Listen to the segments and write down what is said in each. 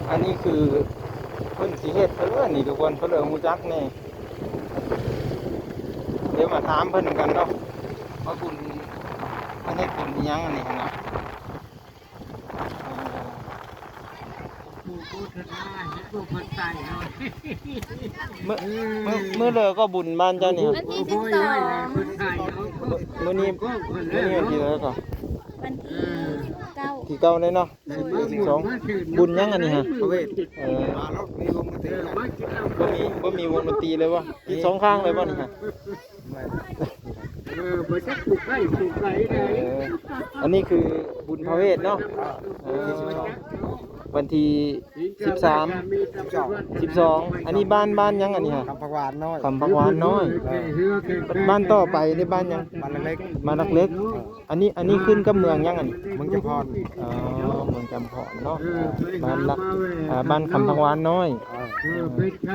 อันนี้คือเพิ่นสิเฮ็ดเพิ่นนี่ทุกคนเพิ่นฮู้จักนี่เดี๋ยวมาถามเพิ่นกันเนาะว่าบุญเพิ่นเฮ็ดบุญอิหยังอันนี้หั่นน่ะมื้อเลอก็บุญบ้านเจ้านี่ครับ วันที่12 มื้อนี้วันที่แล้วก็ วันที่9ที่เก้าเลยเนาะ12บุญยังอันนี้ฮะ ประเวท มารถมีวงดนตรี บ่มีบ่มีวงดนตรีเลยวะมีสองข้างเลยบ่นี่ฮะ บ่จักปลูกไร่ปลูกไร่ได้ อันนี้คือบุญพระเวทเนาะวันที่13 12อันนี้บ้านยังอันนี้ฮะ คำผักหวานน้อย คำพักหวานน้อยบ้านต่อไปในบ้านยัง บ้านเล็ก บ้านลักเล็กอันนี้ขึ้นกับเมืองยังอันนี้ ๆเมืองจำพร อ๋อเมืองจำพรเนาะบ้านลักบ้านคำพักหวานน้อย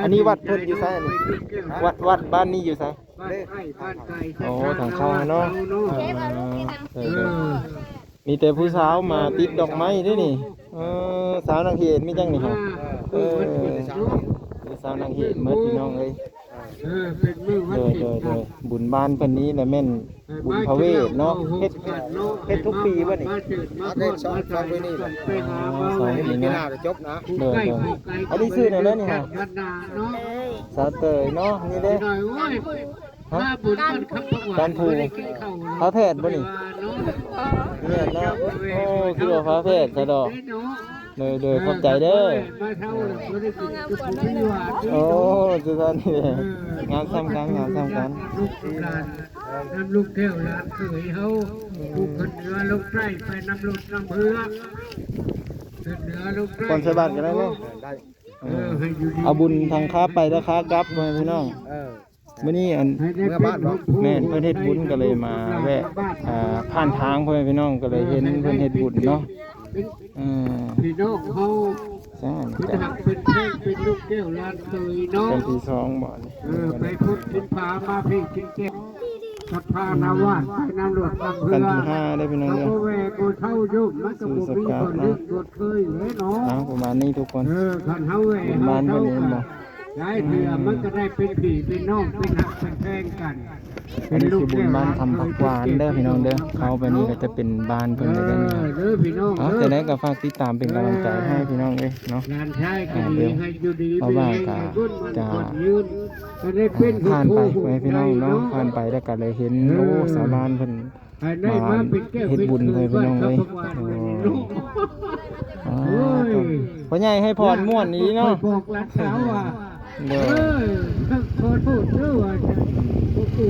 อันนี้วัดเพิ่นอยู่ไสอันนี้วัดบ้านนี้อยู่ไส บ้านไร่บ้านไก่ โอ้ทางเข้าเนาะมีแต่ผู้สาวมาติดดอกไม้ด้วยนี่สาวนางเขตมีจังนี่ฮะมีสาวนางเขตเมื่อพี่น้องเอ้ย เป็นมือวันที่ โดยบุญบ้านเพิ่นนี้แหละแม่นบุญพระเวทเนาะเฮ็ดทุกปีบ่นี่ มาได้สองปีนี่ไปหามา สอง ไว้ ปี ปีห เนาะ น้าก็จบนะ โดยอันนี้ชื่ออะไรนี่ฮะ วัดนาเนาะ สาวเตยเนาะนี่เด้ หน่อยโอ้ยถ้าบุญกันคำผักหวาน การผูกพระแพทย์บ่นี่เนี่ยเนาะโอ้คือว่าพระแพทย์ซะดอกโดยขอบใจเด้อ มาเท่าบ่ได้กินทุกคนไม่หวาน โอ้จุดนี้งานสำคัญ ลูกหลานน้ำลูกเที่ยวหลานเขยเฮาลูกคนเหนือลูกใต้ไปน้ำลูกน้ำเพื่อคนเหนือลูกใต้ คนใส่บาตรกันได้บ่ ให้อยู่ดี เอาบุญทางค้าไปแล้วค้ากลับมาพี่น้องมื้อนี้อัน ให้ได้เป็น แม่นเพิ่นเฮ็ดบุญก็เลยมาแวะผ่านทางพ่อแม่พี่น้องก็เลยเห็นเพิ่นเฮ็ดบุญเนาะพี่น้องเฮา ใช่ เป็นหักเป็นแท่งเป็นลูกแก้วหลานเขยเนาะ เป็นที่สองบ่นี่ ไปพุทธกินผามาเพ่งกินเก็บสัทธานาวาสไปน้ำหลวดน้ำเพื่ กัน อ ที่ห้าได้พี่น้อง เขา เด้อ ก็แวกกูเท่ายุ่มมันก็บ่มีคนนึกกดเคยเลยเนาะ ประมาณนี้ทุกคน คันเฮาแวกเฮาเท่ากันได้เถื่อมันก็ได้เป็นผีเป็นน้องเป็นหักเป็นแพงกัน อันนี้คือบุญบ้านคำผักหวานเด้อพี่น้องเด้อเข้าไปนี่ก็จะเป็นบ้านเพิ่นเลยเด้อนี่ครับ เด้อพี่น้อง อ๋อแต่นั้นก็ฝากติดตามเป็นกำลังใจให้พี่น้องเอ้ยเนาะ งานชายก็ดีให้อยู่ดี เพราะว่าก็จะ ยืนก็ได้เป็น ผ่านไปไว้พี่น้องเนาะผ่านไปแล้วก็เลยเห็นโอ้สาวบ้านเพิ่น ได้มาเป็นแก้ว เฮ็ดบุญให้พี่น้องเอ้ยอ๋อพ่อใหญ่ให้พรม่วนนี้เนาะ บอกหลานสาวว่า เด้อ ขอโทษเด้อว่าจะบ่กู